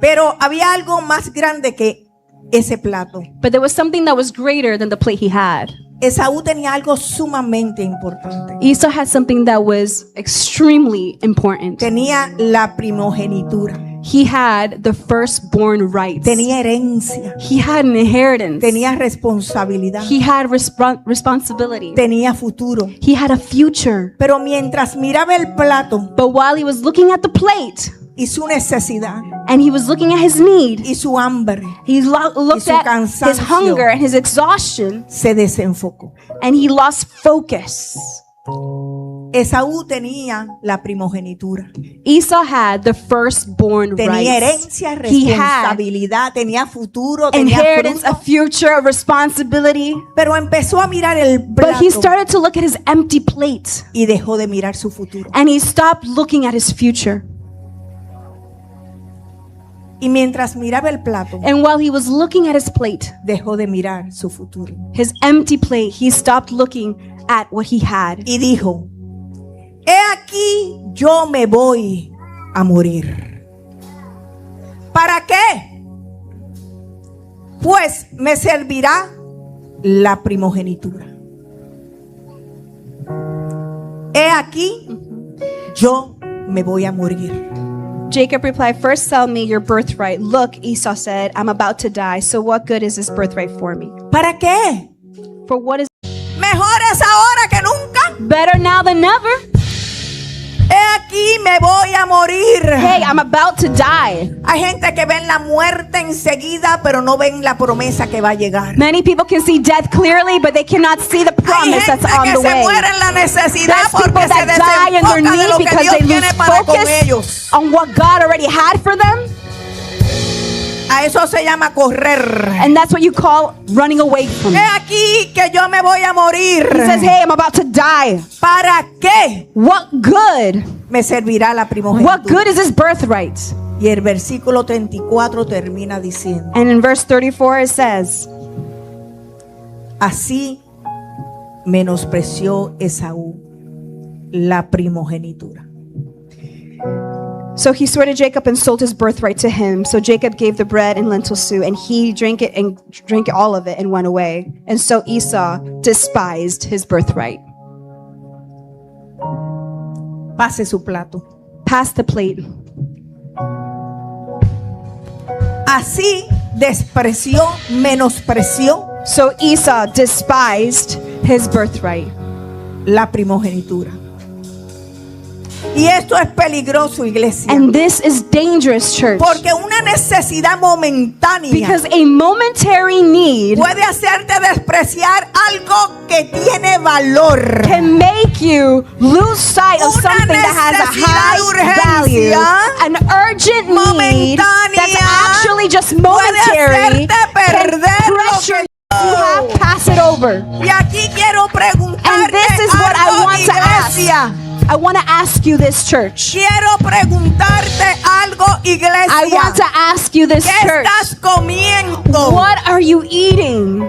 Pero había algo más grande que ese plato. But there was something that was greater than the plate he had. Esaú tenía algo sumamente importante. Esau had something that was extremely important. Tenía la primogenitura. He had the firstborn rights. Tenía herencia. He had an inheritance. Tenía responsabilidad. He had responsibility. Tenía futuro. He had a future. Pero mientras miraba el plato But while he was looking at the plate y su necesidad and he was looking at his need, y su hambre, he looked su at his cansancio. hunger and his exhaustion, se desenfocó. and he lost focus. Esaú tenía la primogenitura. Esau had the firstborn Tenía rights. herencia, He had responsabilidad, tenía futuro, tenía inheritance, a fruto. future, a responsibility. Pero empezó a mirar el But he plato started to look at his empty plate y dejó de mirar su futuro. and he stopped looking at his future. Y mientras miraba el plato, And while he was looking at his plate, dejó de mirar su futuro. his empty plate, he stopped looking at what he had. Y dijo, he aquí yo me voy a morir. ¿Para qué? Pues me servirá la primogenitura. He aquí yo me voy a morir. Jacob replied, "First sell me your birthright." "Look," Esau said, "I'm about to die, so what good is this birthright for me?" ¿Para qué? For what is Mejor es ahora que nunca. better now than never? He aquí me voy a morir. Hey, I'm about to die. Hay gente que ven la muerte enseguida, pero no ven la promesa que va a llegar. Many people can see death clearly, but they cannot see the Hay promise gente that's on que the se way. muere en la necesidad There's porque people se that die in their desenfoca de need lo que because Dios they lose tiene para con ellos. focus on what God already had for them. A eso se llama correr. And that's what you call running away from He it. aquí que yo me voy a morir. He says, hey, I'm about to die. ¿Para qué What good? me servirá la What primogenitura? good is this birthright? Y el versículo 34 termina diciendo, And in verse 34 it says, así menospreció Esaú la primogenitura. so he swore to Jacob and sold his birthright to him. So Jacob gave the bread and lentil stew, and he drank all of it and went away. And so Esau despised his birthright. Pase su plato. Pass the plate. Así despreció, menospreció So Esau despised his birthright. la primogenitura. Y esto es peligroso, iglesia. And this is dangerous, church. Porque una necesidad momentánea Because a momentary need puede hacerte despreciar algo que tiene valor. can make you lose sight of Una something that has a necesidad de high value. urgencia An urgent need momentánea that's actually just puede momentary hacerte can perder lo pressure que you have, pass it over. Y aquí quiero And preguntarte this is what I algo, want to ask. iglesia. I want to ask you this, church. Quiero preguntarte algo, iglesia. I want to ask you this, ¿Qué church. estás comiendo? What are you eating?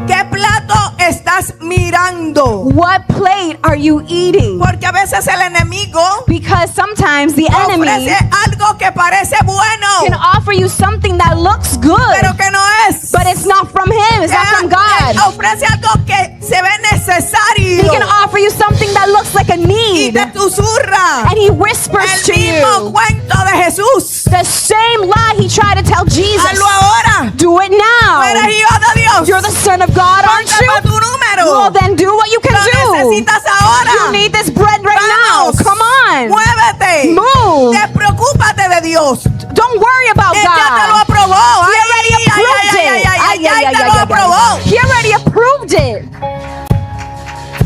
¿Qué plato estás mirando? What plate are you eating? Porque a veces el enemigo Because sometimes the enemy ofrece algo que parece can bueno, offer you something that looks good, pero que no es. but it's not from him, it's not from Él God. ofrece algo que se ve necesario He can offer you something that looks like a y need, te susurra and he whispers el to mismo you cuento de Jesús. the same lie he tried to tell Jesus. Hazlo ahora. Do it Tú eres now. hijo de Dios. You're the son of God, aren't Ponte pa' you? tu número. Well, then do what you can Lo do. necesitas ahora. You need this bread right now. Vamos. Come on. Muévete. Move. Despreocúpate de Dios. Don't worry about Él ya te lo God. aprobó. He already approved it. Te lo aprobó. He already approved it.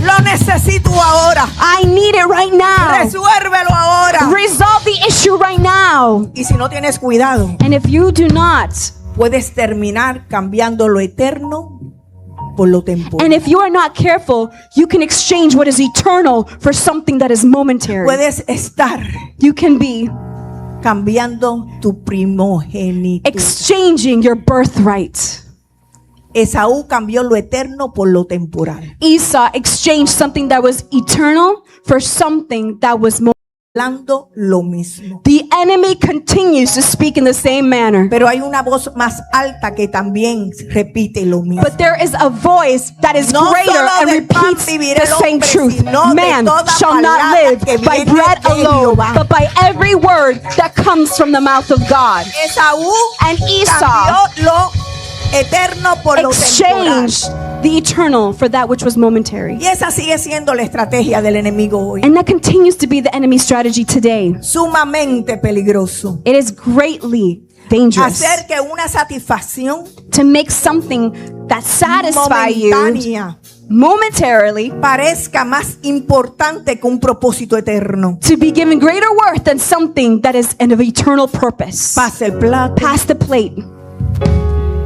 Lo necesito ahora. I need it right now. Resuélvelo ahora. Resolve the issue right now. Y si no tienes cuidado, And if you do not puedes terminar cambiando lo eterno por lo temporal. And if you are not careful, you can exchange what is eternal for something that is momentary. Puedes estar You can be cambiando tu primogenitura. exchanging your birthright. Esaú cambió lo eterno por lo temporal. Esau exchanged something that was eternal for something that was momentary. Hablando lo mismo. The enemy continues to speak in the same manner. Pero hay una voz más alta que también repite lo mismo. But there is a voice that is No greater solo and del pan repeats vivirá the el same hombre, truth. sino de Man toda shall not palabra live que by viene bread de alone, Jehová. but by every word that comes from the mouth of God. Esaú And Esau cambió lo eterno por lo temporal. exchanged the eternal for that which was momentary. Y esa sigue siendo la estrategia del enemigo hoy. And that continues to be the enemy's strategy today. Sumamente peligroso. It is greatly dangerous Hacer que una satisfacción to make something that satisfies you momentánea momentarily parezca más importante que un propósito eterno. to be given greater worth than something that is of eternal purpose. Pasa el plato. Pass the plate.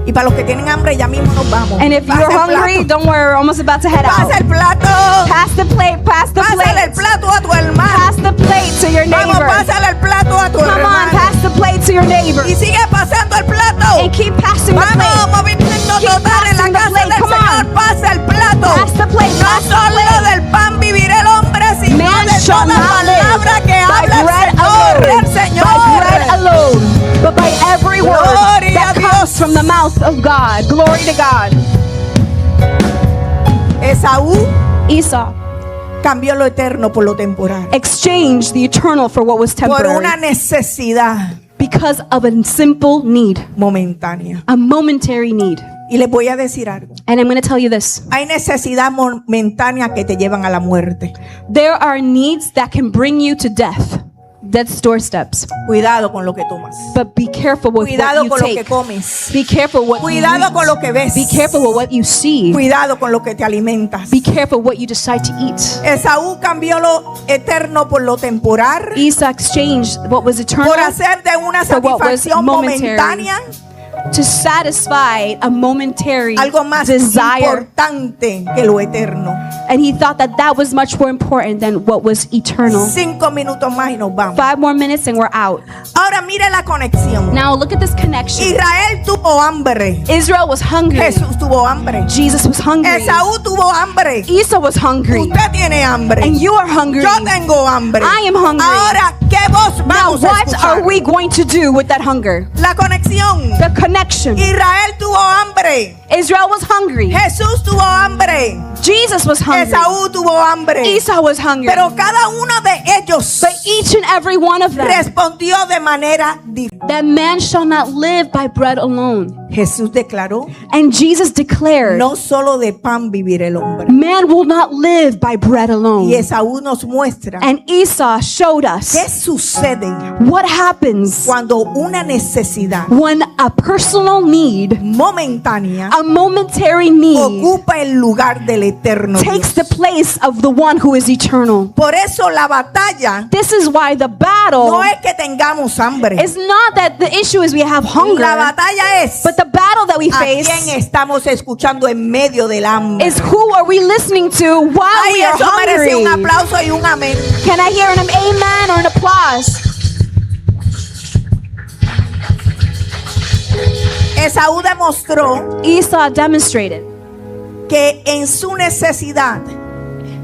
Y para los que tienen hambre, ya mismo nos vamos. And if Pasa you're el hungry, plato. don't worry, we're almost about to head out. Pasa el plato. Pass the plate, pass the Pásale el plate. plato a tu hermano. Pass the plate to your Vamos, neighbor. pásale el plato a tu Come on, hermano. pass the plate to your neighbor. Y sigue pasando el plato. And keep passing the Vamos, plate. movimiento Keep total en la passing the casa plate. del Come Señor. on. Pasa el plato. Pass the plate, No pass the solo plate. del pan vivirá el hombre, sino Man de shall toda not live palabra que by habla bread el Señor. alone, El Señor. by bread alone, but by every word Gloria that a Dios. comes from the mouth of God. Glory to God. Esaú Esau cambió lo eterno por lo temporal. exchanged the eternal for what was Por temporary una necesidad because of a simple need, momentánea. a momentary need. Y les voy a decir algo. And I'm going to tell you this. Hay necesidad momentánea que te llevan a la muerte. There are needs that can bring you to death's doorsteps. Cuidado con lo que tomas. But be careful with Cuidado what con you lo que take. comes. Be careful what you Cuidado con eat. lo que ves. Be careful with what you see. Cuidado con lo que te alimentas. Be careful what you decide to eat. Esaú cambió lo eterno por lo temporal, Esau exchanged what was eternal por hacer de una for what was satisfacción momentary. momentánea to satisfy a momentary algo más desire. importante que lo eterno. And he thought that that was much more important than what was eternal. 5 minutos más y nos vamos. 5 more minutes and we're out. Ahora mire la conexión. Now look at this connection. Israel tuvo hambre. Israel was hungry. Jesús tuvo hambre. Jesus was hungry. Esaú tuvo hambre. Esau was hungry. Usted tiene hambre. And you are hungry. Yo tengo hambre. I am hungry. Ahora, ¿qué voz Now vamos a what escuchar? are we going to do with that hunger? La conexión. The connection. Israel tuvo hambre. Israel was hungry. Jesús tuvo hambre. Jesus was hungry. Esaú tuvo hambre. Esau was hungry. Pero cada uno de ellos But each and every one of them, respondió de manera diferente. that man shall not live by bread alone. Jesús declaró, And Jesus declared, no solo de pan vivirá el hombre. man will not live by bread alone. Y Esaú nos muestra And Esau showed us qué sucede what happens cuando una necesidad when a personal need, momentánea a momentary need, ocupa el lugar del eterno takes Dios. the place of the one who is eternal. Por eso la batalla This is why the battle no es que tengamos hambre. is not that the issue is we have hunger, La batalla es but the battle that we a quién face estamos escuchando en medio del hambre. is who are we listening to while Ay, we are eso merece hungry. un aplauso y un amén. Can I hear an amen or an applause? Esaú demostró Esau demonstrated que en su necesidad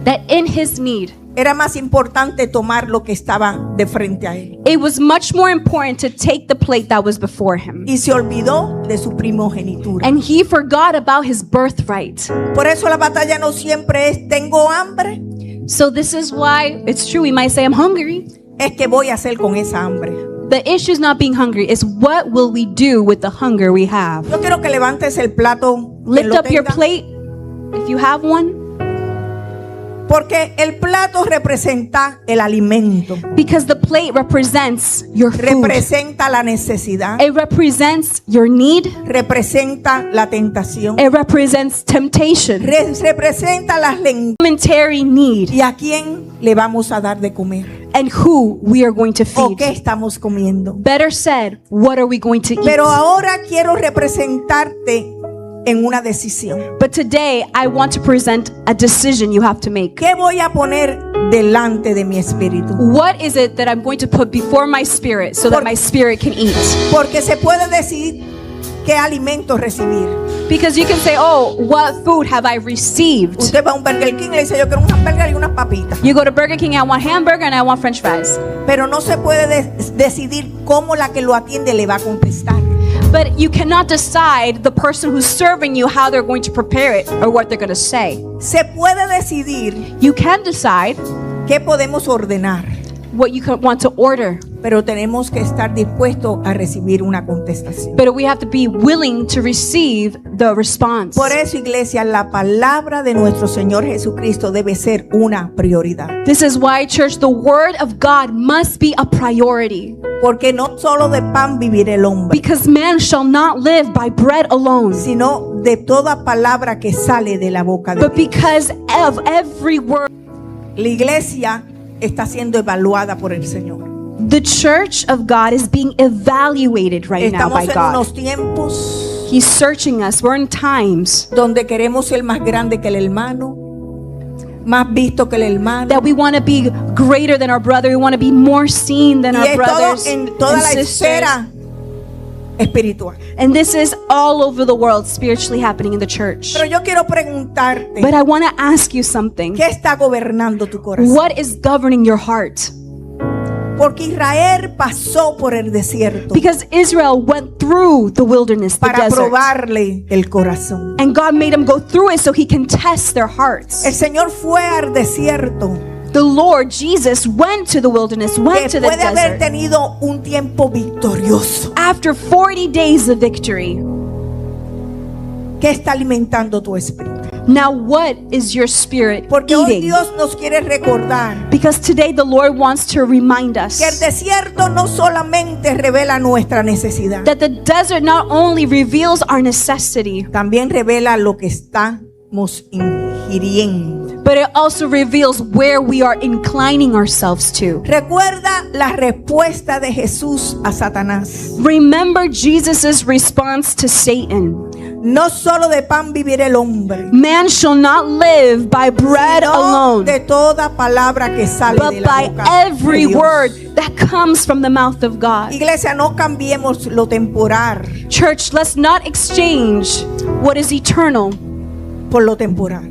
that in his need, era más importante tomar lo que estaba de frente a él. it was much more important to take the plate that was before him. Y se olvidó de su primogenitura. And he forgot about his birthright. Por eso la batalla no siempre es tengo hambre, So this is why it's true we might say I'm hungry. es que voy a hacer con esa hambre. The issue is not being hungry, it's what will we do with the hunger we have. Yo quiero que levantes el plato, quien Lift lo up your tenga, plate if you have one, porque el plato representa el alimento, because the plate represents your food. representa la necesidad, It represents your need. representa la tentación, It represents temptation, representa las lenguas. momentary need. ¿Y a quién le vamos a dar de comer? and who we are going to o qué feed. estamos comiendo. Better said, what are we going to eat? Pero ahora quiero representarte en una decisión. But today, I want to present a decision you have to make. ¿Qué voy a poner delante de mi espíritu? What is it that I'm going to put before my spirit so that my spirit can eat? Porque se puede decidir qué alimentos recibir. Because you can say, oh, what food have I received? Usted va a un Burger King y le dice, yo quiero un hamburger y unas papitas. You go to Burger King, I want hamburger and I want french fries. Pero no se puede decidir cómo la que lo atiende le va a contestar. But you cannot decide the person who's serving you how they're going to prepare it or what they're going to say. Se puede decidir You can decide qué podemos ordenar, what you want to order, pero tenemos que estar dispuestos a recibir una contestación. but we have to be willing to receive the response. Por eso, iglesia, la palabra de nuestro Señor Jesucristo debe ser una prioridad. This is why, church, the word of God must be a priority. Porque no solo de pan vivirá el hombre, Because man shall not live by bread alone, sino de toda palabra que sale de la boca de but Dios. because of every word. La iglesia está siendo evaluada por el Señor. The church of God is being evaluated right now by Estamos en God. unos tiempos He's searching us. We're in times donde queremos ser más grande que el hermano, más visto que el hermano. that we want to be greater than our brother. We want to be more seen than Y our es todo brothers en toda and la sisters. esfera espiritual. And this is all over the world spiritually happening in the church. Pero yo quiero preguntarte, But I want to ask you something. ¿qué está gobernando tu corazón? What is governing your heart? Porque Israel pasó por el desierto Because Israel went through the wilderness, the para desert. probarle el corazón. And God made them go through it so he can test their hearts. El Señor fue al desierto The Lord Jesus went to the wilderness, went to the después de haber desert. tenido un tiempo victorioso. After 40 days of victory. ¿Qué está alimentando tu espíritu? Now what is your spirit Porque hoy eating? Dios nos quiere recordar Because today the Lord wants to remind us que el desierto no solamente revela nuestra necesidad, that the desert not only reveals our necessity, también revela lo que estamos ingiriendo. but it also reveals where we are inclining ourselves to. Recuerda la respuesta de Jesús a Satanás. Remember Jesus' response to Satan. No solo de pan vivirá el hombre, Man shall not live by bread sino alone, de toda palabra que sale de but la by boca de every Dios. word that comes from the mouth of God. Iglesia, no cambiemos lo temporal Church, let's not exchange what is eternal por lo temporal.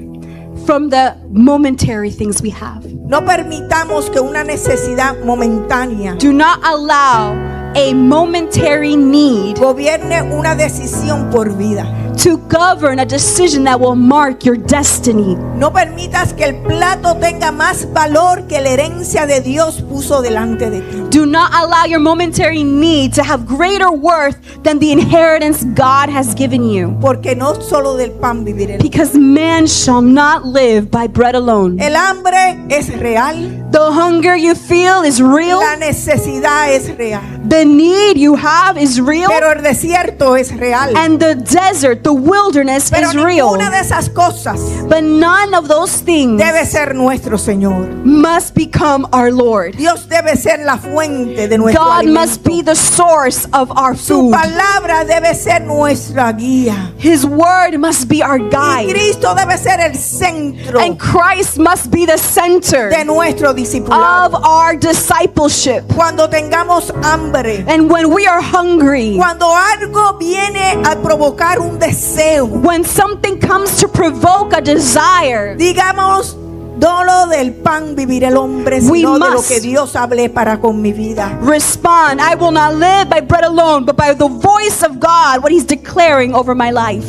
from the momentary things we have. No permitamos que una necesidad momentánea Do not allow a momentary need gobierne una decisión por vida. to govern a decision that will mark your destiny. No permitas que el plato tenga más valor que la herencia de Dios puso delante de ti. Do not allow your momentary need to have greater worth than the inheritance God has given you. Porque no solo del pan vivirá el hombre. Because man shall not live by bread alone. El hambre es real, The hunger you feel is real. la necesidad es real, The need you have is real. pero el desierto es real. And the desert, the wilderness Pero is real. ninguna de esas cosas But none of those things debe ser nuestro Señor. must become our Lord. Dios debe ser la fuente de nuestro God must alimento. be the source of our Su food. palabra debe ser nuestra guía. His word must be our Y guide. Cristo debe ser el centro And Christ must be the center de nuestro discipulado. of our discipleship. Cuando tengamos hambre, And when we are hungry, cuando algo viene a provocar un deseo, when something comes to provoke a desire, digamos, no lo del pan vivir el hombre, We sino de lo must que Dios hable para con mi vida. respond. I will not live by bread alone, but by the voice of God, what He's declaring over my life.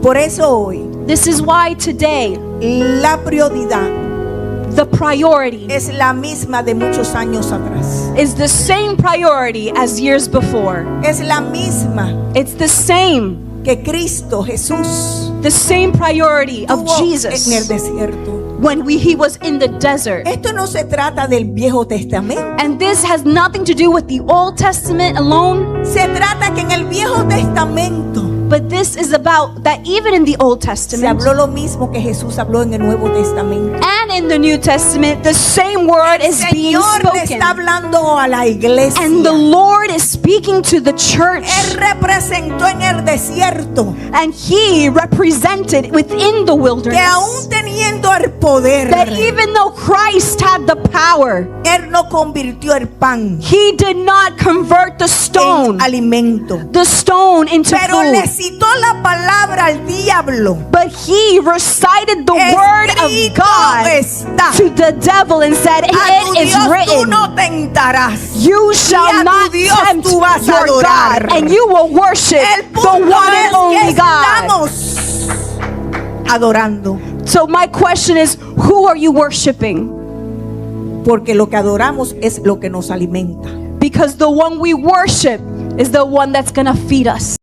Por eso hoy, This is why today, la prioridad the priority es la misma de muchos años atrás. is the same priority as years before. Es la misma It's the same, que Cristo Jesús the same priority of tuvo en el Jesus desierto. when He was in the desert. Esto no se trata del Viejo Testamento. And this has nothing to do with the Old Testament alone, Se trata que en el Viejo Testamento but this is about that even in the Old se Testament habló lo mismo que Jesús habló en el Nuevo Testamento. and in the New Testament, the same word is being Señor le spoken. está hablando a la iglesia. And the Lord is speaking to the church. Él representó en el desierto And he represented within the que wilderness aún teniendo el poder, that even though Christ had the power, Él no convirtió el pan he did not convert the en stone into pero le food. citó la palabra al diablo. But he recited the word of Escrito God está. to the devil and said, A tu it is Dios tú written, no tentarás. you Y a shall tu not Dios tempt tú vas a your adorar. God, and you will worship El the punto one es and que only God. estamos adorando. So my question is, who are you worshiping? Porque lo que adoramos es lo que nos alimenta. Because the one we worship is the one that's gonna feed us.